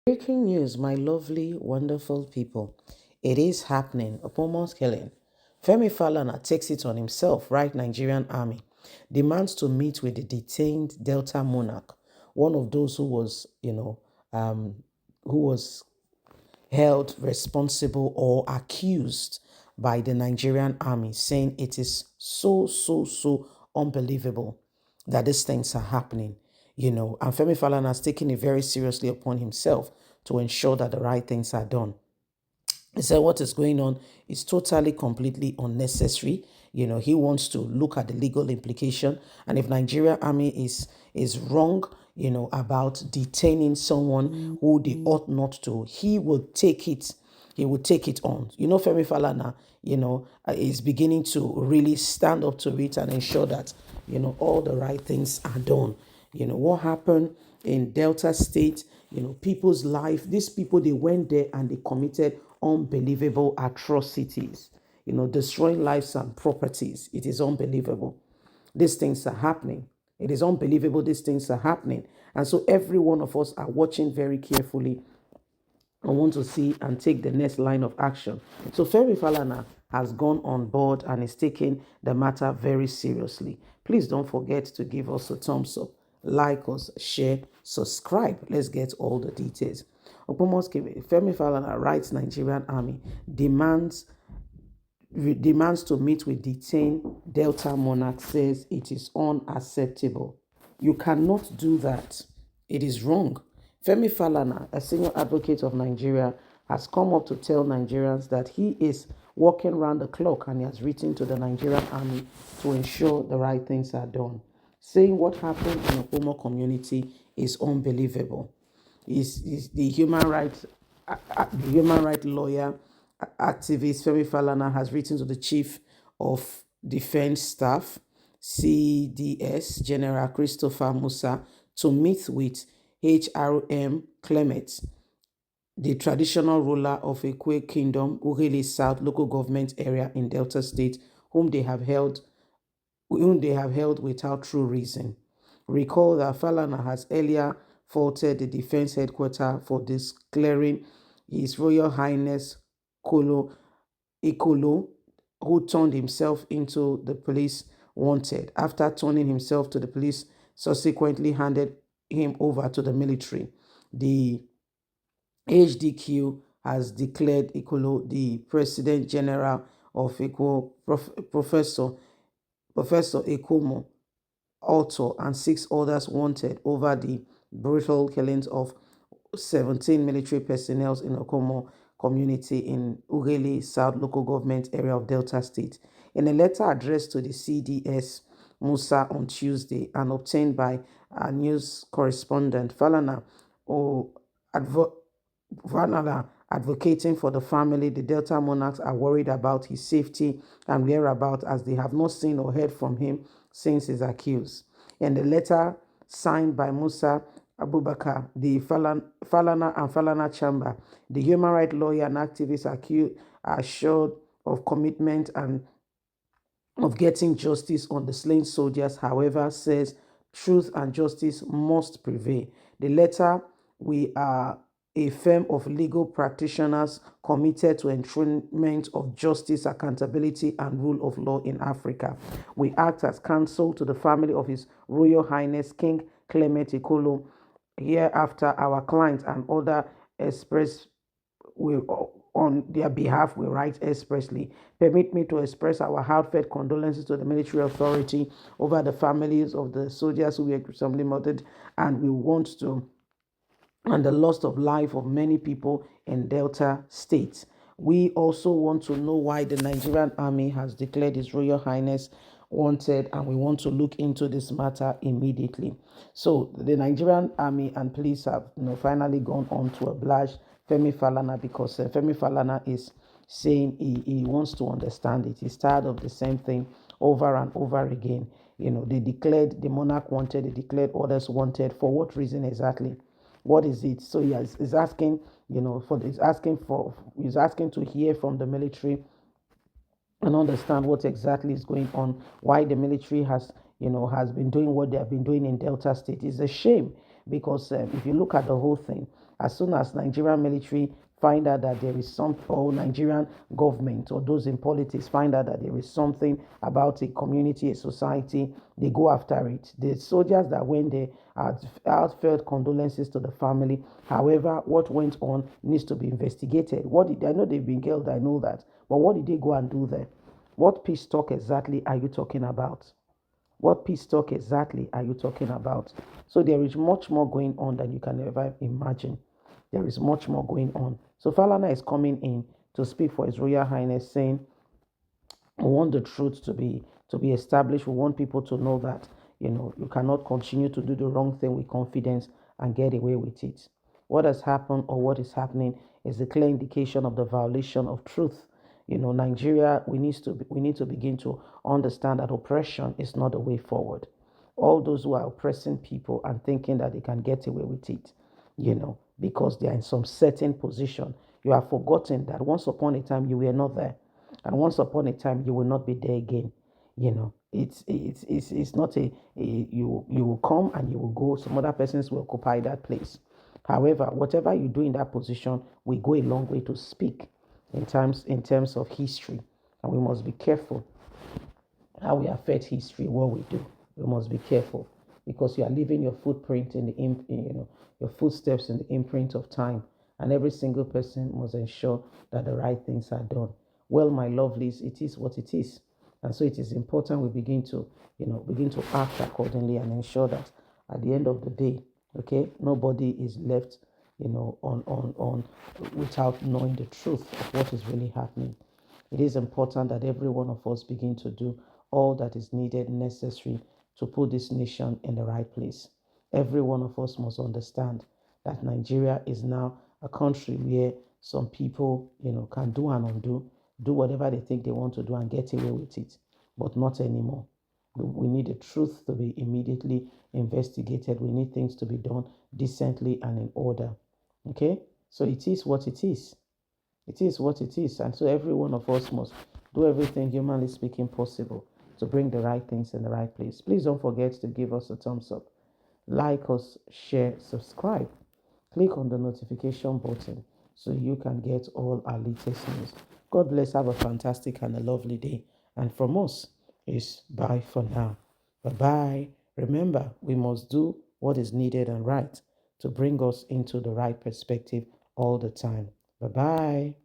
Breaking news, my lovely, wonderful people. It is happening. Opomo's killing. Femi Falana takes it on himself, right? Nigerian army demands to meet with the detained Delta Monarch, one of those um, who was held responsible or accused by the Nigerian army, saying it is so unbelievable that these things are happening. And Femi Falana has taken it very seriously upon himself to ensure that the right things are done. He said what is going on is totally, completely unnecessary. He wants to look at the legal implication. And if Nigeria army is wrong, about detaining someone who they ought not to, he will take it. He will take it on. Femi Falana, is beginning to really stand up to it and ensure that, all the right things are done. What happened in Delta State, people's life, these people, they went there and they committed unbelievable atrocities, destroying lives and properties. It is unbelievable. These things are happening. It is unbelievable these things are happening. And so every one of us are watching very carefully and want to see and take the next line of action. So Ferry Falana has gone on board and is taking the matter very seriously. Please don't forget to give us a thumbs up, like us, share, subscribe. Let's get all the details. Femi Falana writes Nigerian army demands to meet with detained Delta Monarch, says it is unacceptable. You cannot do that. It is wrong. Femi Falana, a senior advocate of Nigeria, has come up to tell Nigerians that he is working round the clock and he has written to the Nigerian army to ensure the right things are done. Saying what happened in the Omo community is unbelievable. Is the human rights lawyer activist Femi Falana has written to the Chief of Defense Staff, CDS, General Christopher Musa, to meet with HRM Clement, the traditional ruler of Ekwe Kingdom, Ughelli South local government area in Delta State, whom they have held without true reason. Recall that Falana has earlier faulted the defense headquarters for declaring His Royal Highness Kolo Ikolo, who turned himself into the police wanted. After turning himself to the police, subsequently handed him over to the military. The HDQ has declared Ikolo the President General of Eko, Professor Ekomo Alto, and 6 others wanted over the brutal killings of 17 military personnel in Okomo community in Ughelli South local government area of Delta State. In a letter addressed to the CDS Musa on Tuesday and obtained by a news correspondent, o- advo- Falana advocating for the family, the Delta monarchs are worried about his safety and whereabouts as they have not seen or heard from him since he's accused. In the letter signed by Musa Abubakar, the Falana and Falana Chamber, the human rights lawyer and activist are assured of commitment and of getting justice on the slain soldiers, however, says truth and justice must prevail. The letter, we are a firm of legal practitioners committed to enthronement of justice, accountability, and rule of law in Africa. We act as counsel to the family of His Royal Highness King Clement Ikolo. Hereafter, our clients and other express on their behalf, we write expressly. Permit me to express our heartfelt condolences to the military authority over the families of the soldiers who were gruesomely murdered, and we want to and the loss of life of many people in Delta State. We also want to know why the Nigerian army has declared His Royal Highness wanted, and we want to look into this matter immediately. So the Nigerian army and police have finally gone on to oblige Femi Falana because Femi Falana is saying he wants to understand it. He's tired of the same thing over and over again. They declared the monarch wanted, they declared others wanted. For what reason exactly? What is it? So he's asking, he's asking to hear from the military and understand what exactly is going on, why the military has been doing what they have been doing in Delta State. It's a shame because if you look at the whole thing, As soon as Nigerian military find out that there is some, or Nigerian government or those in politics find out that there is something about a community, a society, they go after it. The soldiers that went there had heartfelt condolences to the family. However, what went on needs to be investigated. What did I know they've been killed? I know that, but what did they go and do there? What peace talk exactly are you talking about? What peace talk exactly are you talking about? So there is much more going on than you can ever imagine. There is much more going on. So Falana is coming in to speak for His Royal Highness, saying, we want the truth to be established. We want people to know that you cannot continue to do the wrong thing with confidence and get away with it. What has happened or what is happening is a clear indication of the violation of truth. Nigeria, we need to begin to understand that oppression is not the way forward. All those who are oppressing people and thinking that they can get away with it, because they are in some certain position, you have forgotten that once upon a time you were not there, and once upon a time you will not be there again. It's not you will come and you will go. Some other persons will occupy that place. However, whatever you do in that position will go a long way to speak in terms of history, and we must be careful how we affect history, what we do. We must be careful because you are leaving your footprint in the your footsteps in the imprint of time, and every single person must ensure that the right things are done. Well, my lovelies, it is what it is, and so it is important we begin to act accordingly and ensure that at the end of the day, okay, nobody is left, on without knowing the truth of what is really happening. It is important that every one of us begin to do all that is needed, necessary to put this nation in the right place. Every one of us must understand that Nigeria is now a country where some people, can do and undo, do whatever they think they want to do and get away with it, but not anymore. We need the truth to be immediately investigated. We need things to be done decently and in order. Okay? So it is what it is. It is what it is. And so every one of us must do everything, humanly speaking, possible to bring the right things in the right place. Please don't forget to give us a thumbs up, like us, share, subscribe. Click on the notification button so you can get all our latest news. God bless. Have a fantastic and a lovely day. And from us is bye for now. Bye bye. Remember, we must do what is needed and right to bring us into the right perspective all the time. Bye bye.